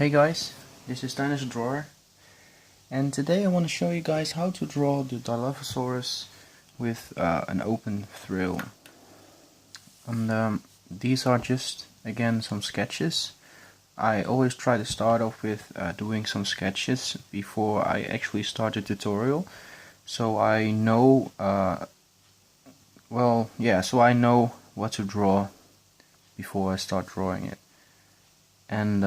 Hey guys, this is Dinosaur Drawer, and today I want to show you guys how to draw the dilophosaurus with an open thrill. And these are just, again, some sketches. I always try to start off with doing some sketches before I actually start the tutorial, so I know, so I know what to draw before I start drawing it. And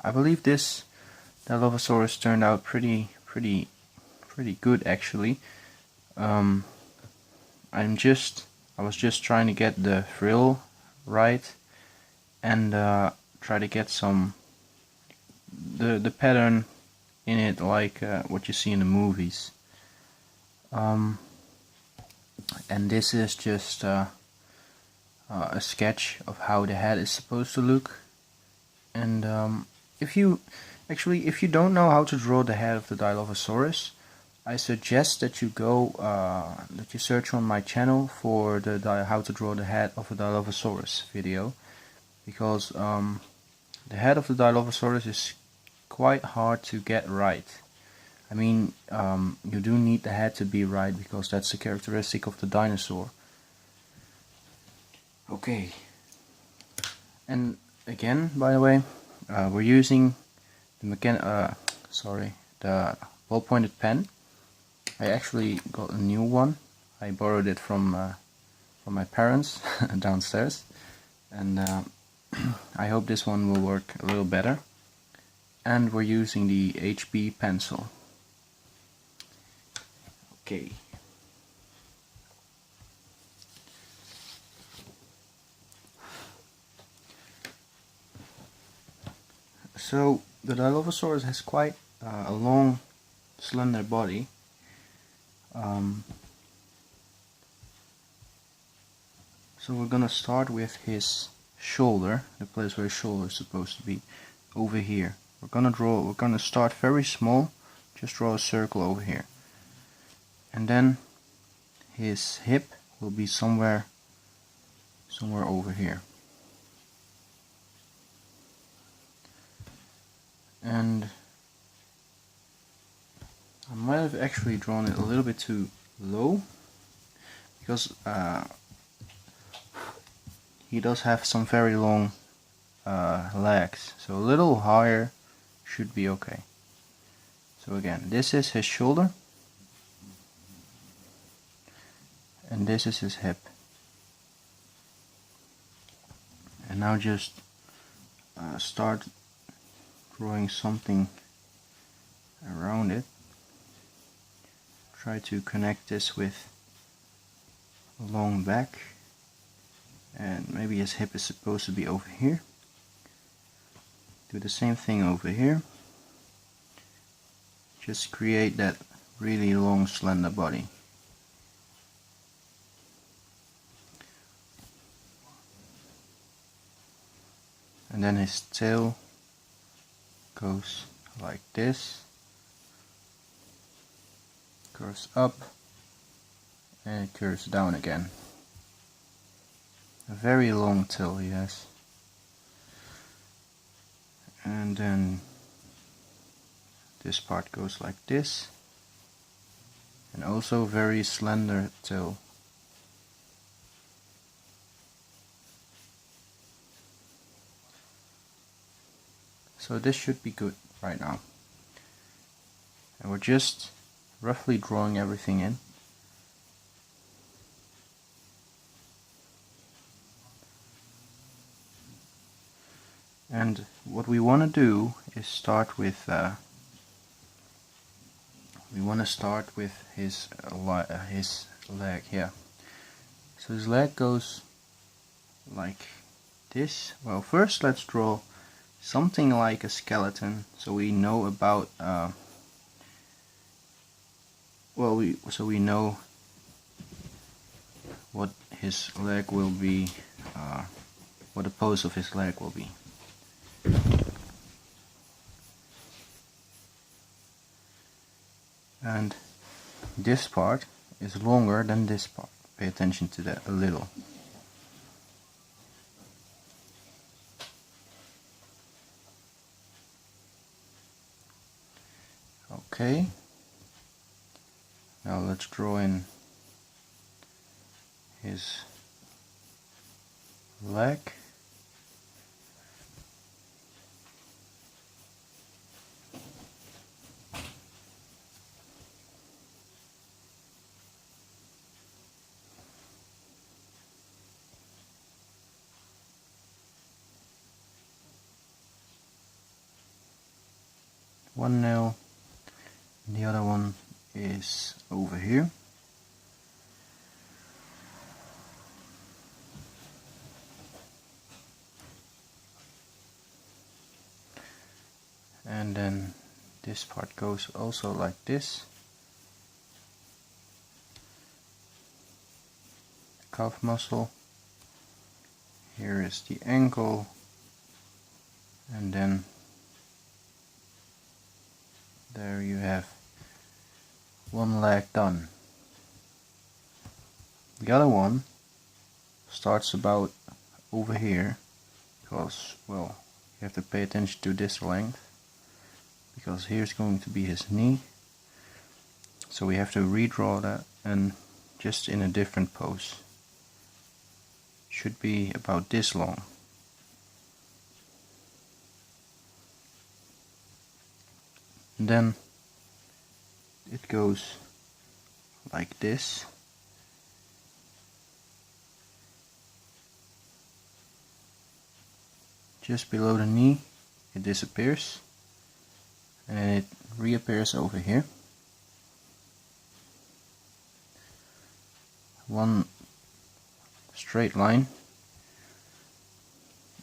I believe this dilophosaurus turned out pretty good actually. I was just trying to get the frill right and try to get some the pattern in it like what you see in the movies. And this is just a sketch of how the head is supposed to look. And if you don't know how to draw the head of the dilophosaurus, I suggest that you go that you search on my channel for the how to draw the head of a dilophosaurus video, because the head of the dilophosaurus is quite hard to get right. I mean, you do need the head to be right because that's a characteristic of the dinosaur. Okay, and again, by the way, we're using the the ball-pointed pen. I actually got a new one. I borrowed it from my parents downstairs, and I hope this one will work a little better. And we're using the HB pencil. Okay. So the dilophosaurus has quite a long, slender body. So we're gonna start with his shoulder, the place where his shoulder is supposed to be, over here. We're gonna start very small, just draw a circle over here. And then his hip will be somewhere over here. And I might have actually drawn it a little bit too low, because he does have some very long legs, so a little higher should be okay. So again, this is his shoulder, and this is his hip. And now just start drawing something around it. Try to connect this with a long back, and maybe his hip is supposed to be over here. Do the same thing over here. Just create that really long, slender body. And then his tail goes like this, curves up, and it curves down again. A very long tail he has. And then this part goes like this, and also very slender tail. So this should be good right now. And we're just roughly drawing everything in. And what we want to do is start with his leg here. So his leg goes like this. Well, first let's draw something like a skeleton, so we know about we know what his leg will be, what the pose of his leg will be. And this part is longer than this part. Pay attention to that a little. Okay. Now let's draw in his leg. One nail, and the other one is over here. And then this part goes also like this. Calf muscle. Here is the ankle, and then there you have one leg done. The other one starts about over here, because, well, you have to pay attention to this length, because here's going to be his knee. So we have to redraw that, and just in a different pose. Should be about this long. And then it goes like this. Just below the knee it disappears, and then it reappears over here. One straight line,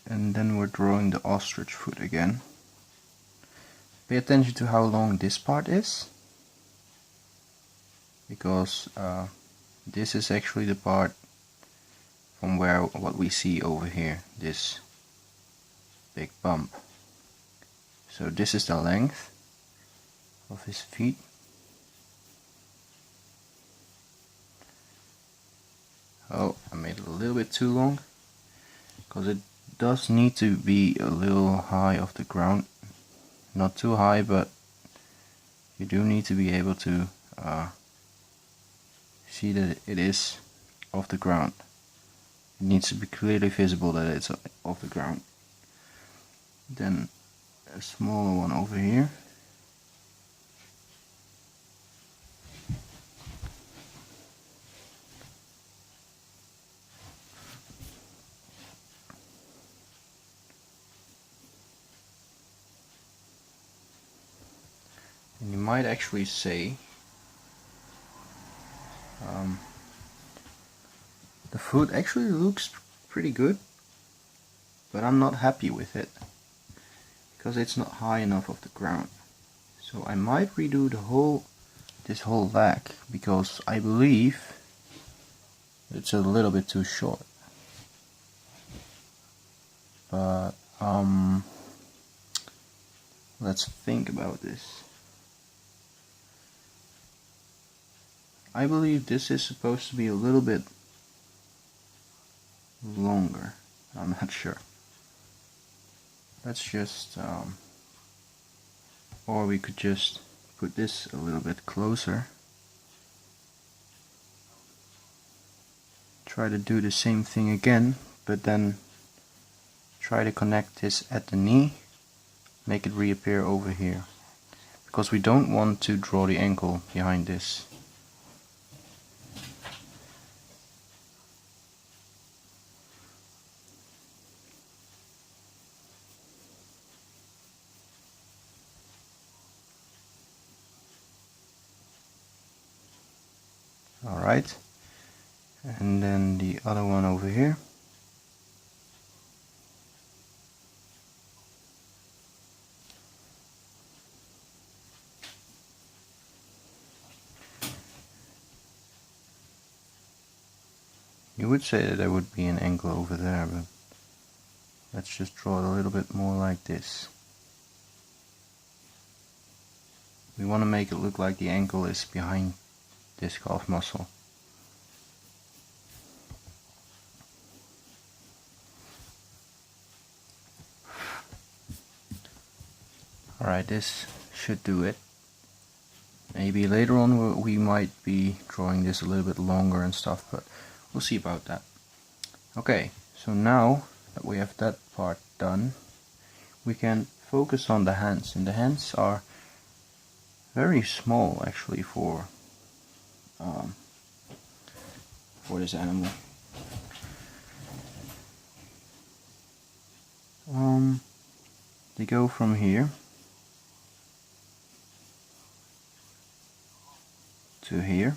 and then we're drawing the ostrich foot again. Pay attention to how long this part is, because this is actually the part from where what we see over here, this big bump. So this is the length of his feet. Oh, I made it a little bit too long, because it does need to be a little high off the ground. Not too high, but you do need to be able to see that it is off the ground. It needs to be clearly visible that it's off the ground. Then a smaller one over here. And you might actually say the foot actually looks pretty good, but I'm not happy with it because it's not high enough off the ground. So I might redo this whole leg, because I believe it's a little bit too short. But let's think about this. I believe this is supposed to be a little bit longer. I'm not sure. Let's just or we could just put this a little bit closer. Try to do the same thing again, but then try to connect this at the knee, make it reappear over here, because we don't want to draw the ankle behind this. Alright, and then the other one over here. You would say that there would be an ankle over there, but let's just draw it a little bit more like this. We want to make it look like the ankle is behind this calf muscle. Alright, this should do it. Maybe later on we might be drawing this a little bit longer and stuff, but we'll see about that. Okay, so now that we have that part done, we can focus on the hands, and the hands are very small actually for this animal. They go from here to here.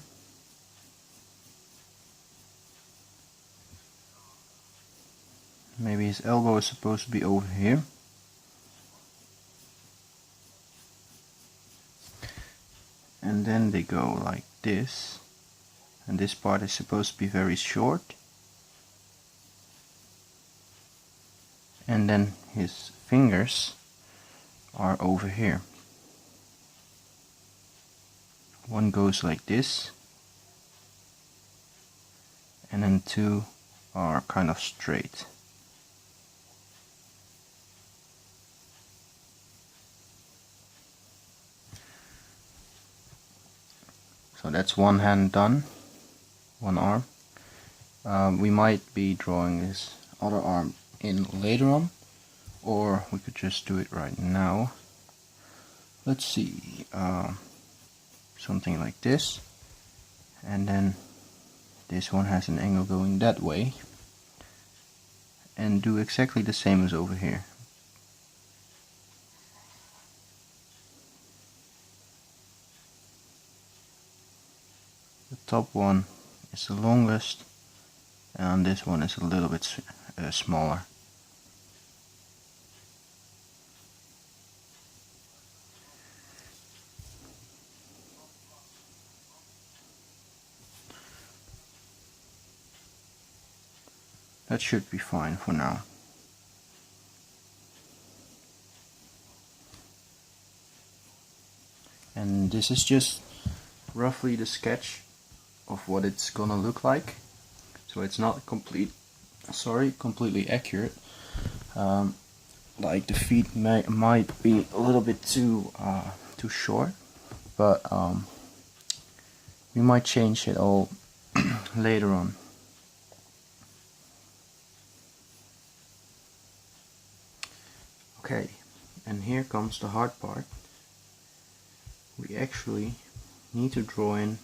Maybe his elbow is supposed to be over here. And then they go like this. And this part is supposed to be very short. And then his fingers are over here. One goes like this, and then two are kind of straight. So that's one hand done, one arm. We might be drawing this other arm in later on, or we could just do it right now. Let's see, something like this, and then this one has an angle going that way, and do exactly the same as over here. The top one is the longest, and this one is a little bit smaller. That should be fine for now. And this is just roughly the sketch of what it's gonna look like. So it's not completely accurate. Like the feet might be a little bit too short, but we might change it all later on. Okay, and here comes the hard part. We actually need to draw in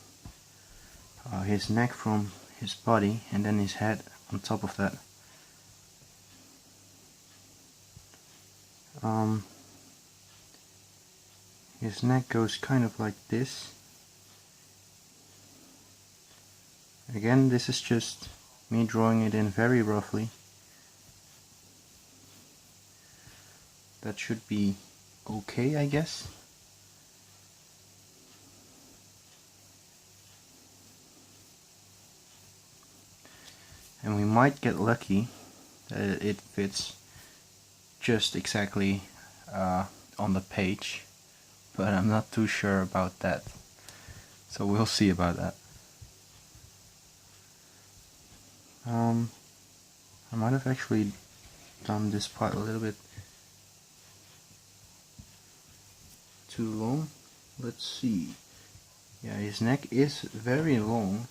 his neck from his body, and then his head on top of that. His neck goes kind of like this. Again, this is just me drawing it in very roughly. That should be okay, I guess. And we might get lucky that it fits just exactly on the page, but I'm not too sure about that. So we'll see about that. I might have actually done this part a little bit too long. Let's see. Yeah, his neck is very long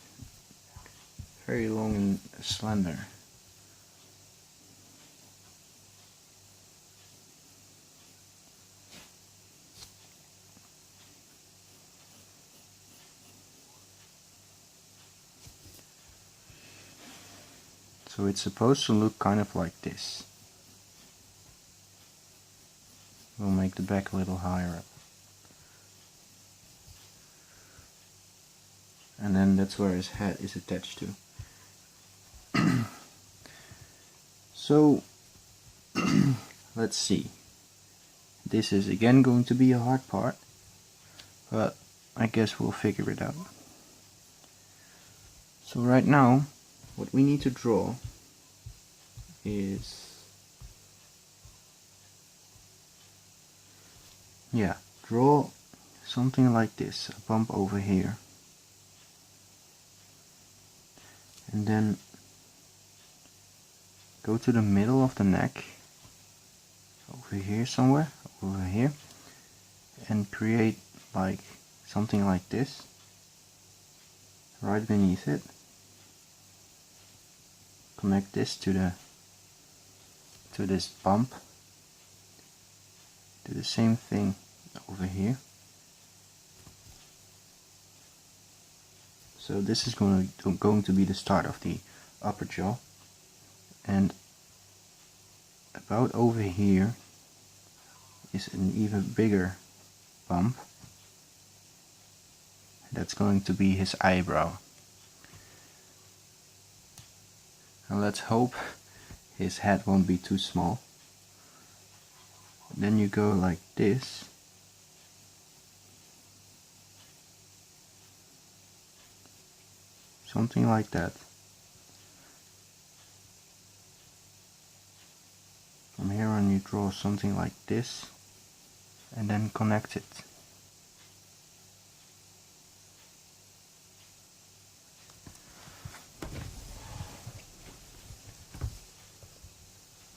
and slender. So it's supposed to look kind of like this. We'll make the back a little higher up. And then that's where his head is attached to. So, let's see. This is again going to be a hard part, but I guess we'll figure it out. So right now, what we need to draw is, draw something like this, a bump over here. And then go to the middle of the neck, over here somewhere, over here, and create like something like this, right beneath it. Connect this to this bump. Do the same thing over here. So this is going to be the start of the upper jaw, and about over here is an even bigger bump. That's going to be his eyebrow. And let's hope his head won't be too small. Then you go like this. Something like that. From here on you draw something like this and then connect it.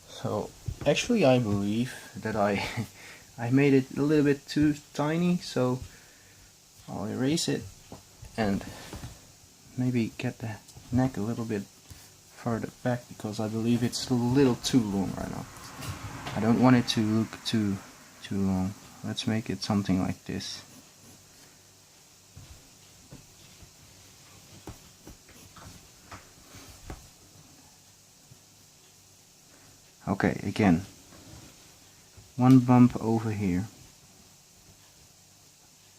So actually I believe that I made it a little bit too tiny, so I'll erase it and maybe get the neck a little bit further back, because I believe it's a little too long right now. I don't want it to look too long. Let's make it something like this. Okay, again, one bump over here,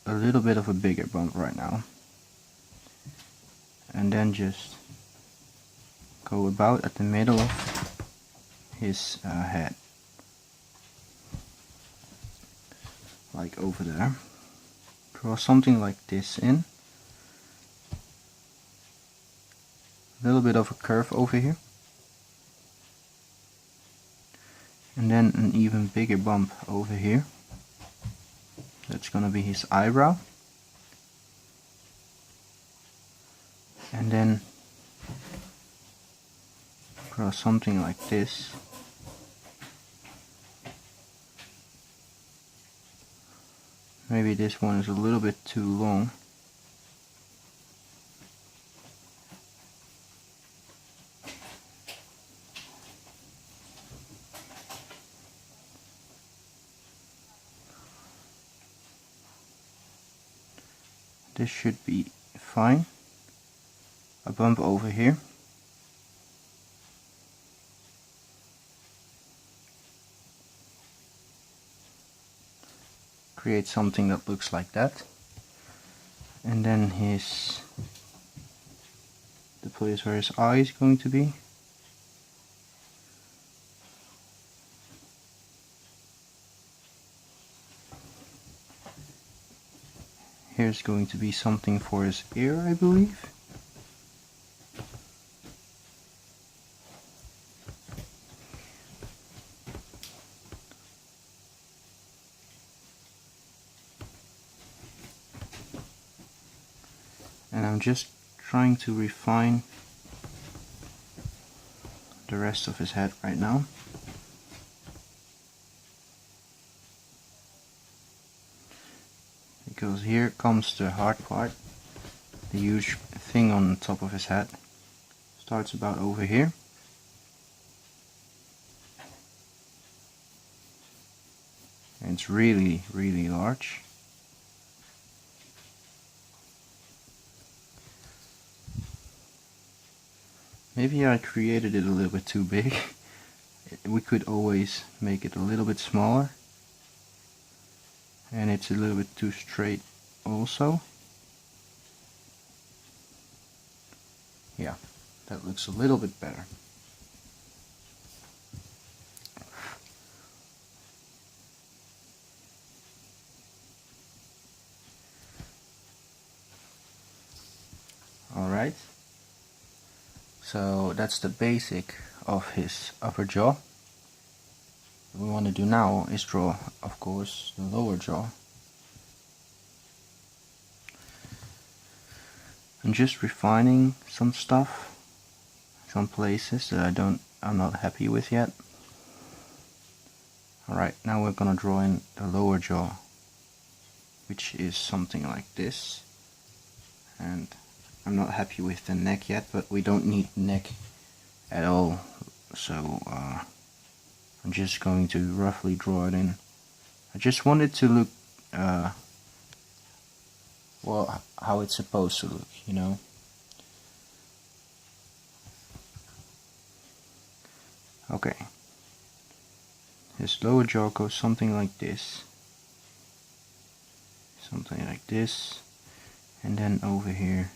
a little bit of a bigger bump right now, and then just go about at the middle of his head, like over there. Draw something like this in, a little bit of a curve over here, and then an even bigger bump over here. That's gonna be his eyebrow, and then draw something like this. Maybe this one is a little bit too long. This should be fine. A bump over here. Create something that looks like that. And then the place where his eye is going to be. Here's going to be something for his ear, I believe. And I'm just trying to refine the rest of his head right now. Because here comes the hard part. The huge thing on top of his head starts about over here. And it's really, really large. Maybe I created it a little bit too big. We could always make it a little bit smaller. And it's a little bit too straight also. Yeah, that looks a little bit better. Alright, so that's the basic of his upper jaw. What we want to do now is draw, of course, the lower jaw. I'm just refining some stuff, some places that I'm not happy with yet. Alright, now we're gonna draw in the lower jaw. which is something like this. And I'm not happy with the neck yet, but we don't need neck at all, so I'm just going to roughly draw it in. I just want it to look well, how it's supposed to look, you know. Okay, his lower jaw goes something like this, and then over here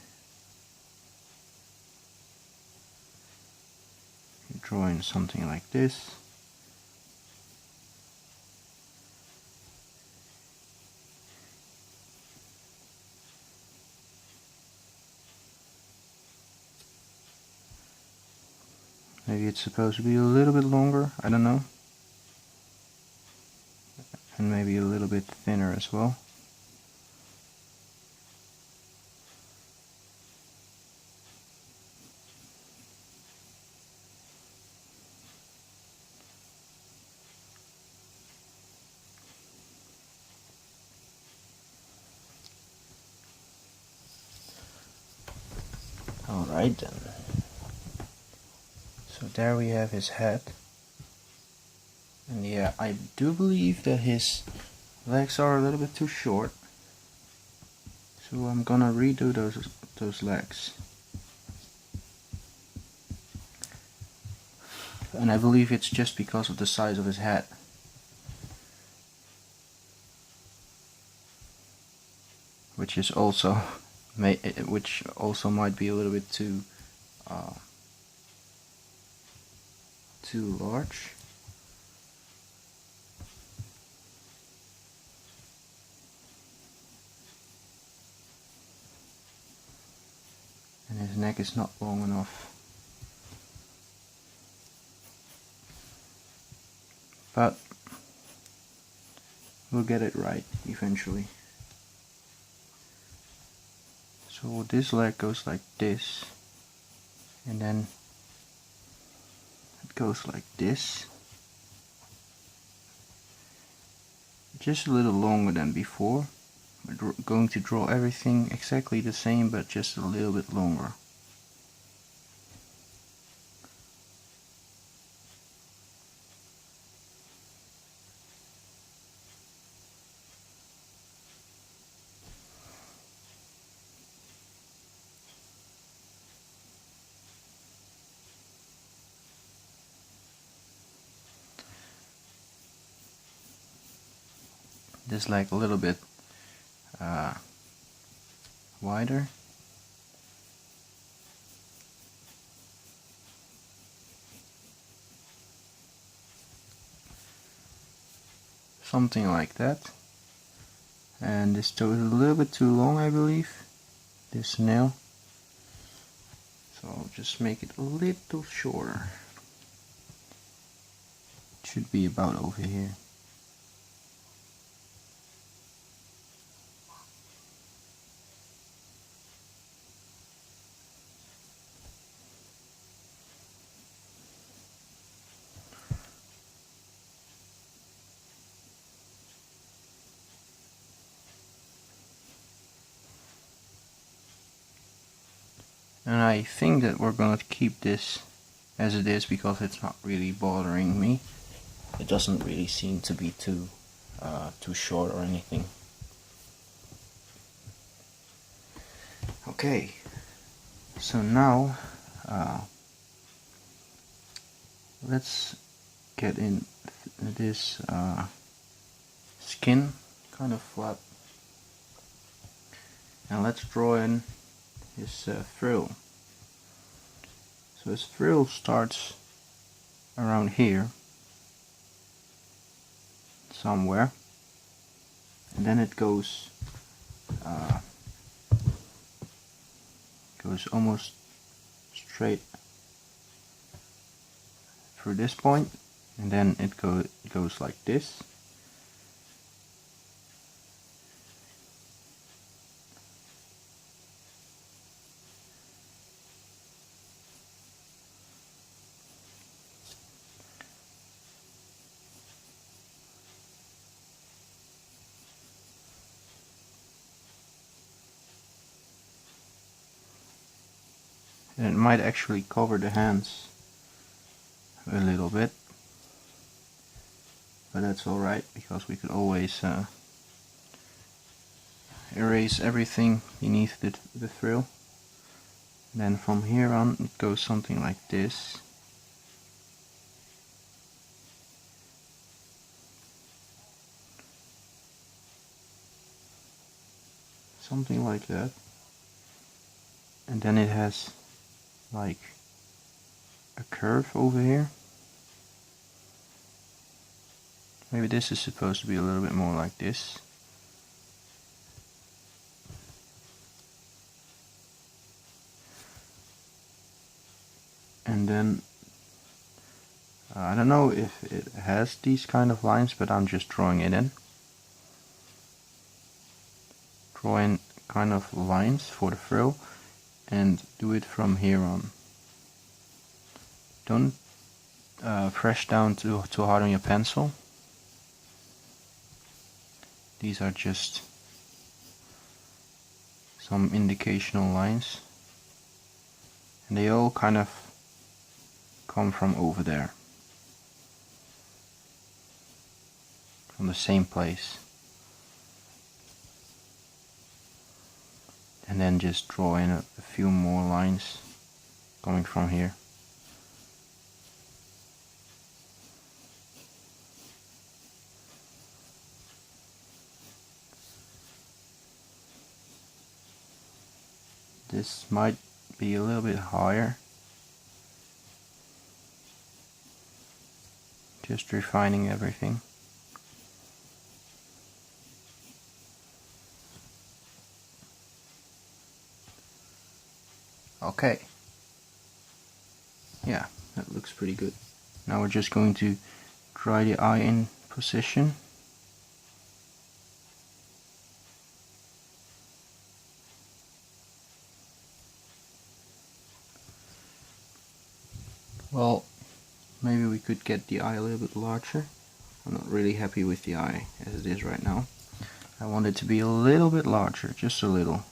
you draw in something like this. Maybe it's supposed to be a little bit longer, I don't know. And maybe a little bit thinner as well. Alright then. So there we have his head. And yeah, I do believe that his legs are a little bit too short. So I'm gonna redo those legs. And I believe it's just because of the size of his head. Which also might be a little bit too large. And his neck is not long enough. But we'll get it right eventually. So this leg goes like this, and then it goes like this. Just a little longer than before. We're going to draw everything exactly the same, but just a little bit longer. This leg a little bit wider. Something like that. And this toe is a little bit too long, I believe. This nail. So I'll just make it a little shorter. It should be about over here. And I think that we're going to keep this as it is because it's not really bothering me. It doesn't really seem to be too short or anything. Okay, so now let's get in this skin kind of flap, and let's draw in his frill. So his frill starts around here somewhere, and then it goes almost straight through this point, and then it goes like this. And it might actually cover the hands a little bit, but that's alright, because we could always erase everything beneath the frill. And then from here on it goes something like this. Something like that. And then it has like a curve over here. Maybe this is supposed to be a little bit more like this. And then I don't know if it has these kind of lines, but I'm just drawing it in. Drawing kind of lines for the frill and do it from here on. Don't press down too hard on your pencil. These are just some indicational lines, and they all kind of come from over there, from the same place. And then just draw in a few more lines coming from here. This might be a little bit higher. Just refining everything. Okay. Yeah, that looks pretty good. Now we're just going to dry the eye in position. Well, maybe we could get the eye a little bit larger. I'm not really happy with the eye as it is right now. I want it to be a little bit larger, just a little.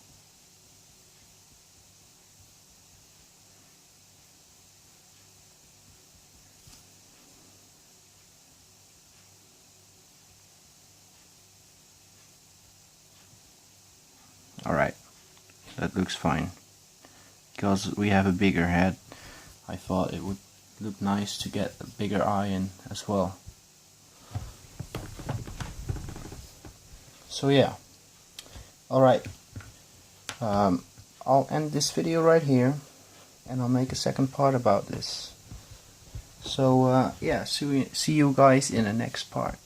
Alright, that looks fine. Because we have a bigger head, I thought it would look nice to get a bigger eye in as well. So yeah, alright, I'll end this video right here, and I'll make a second part about this. So yeah, see you guys in the next part.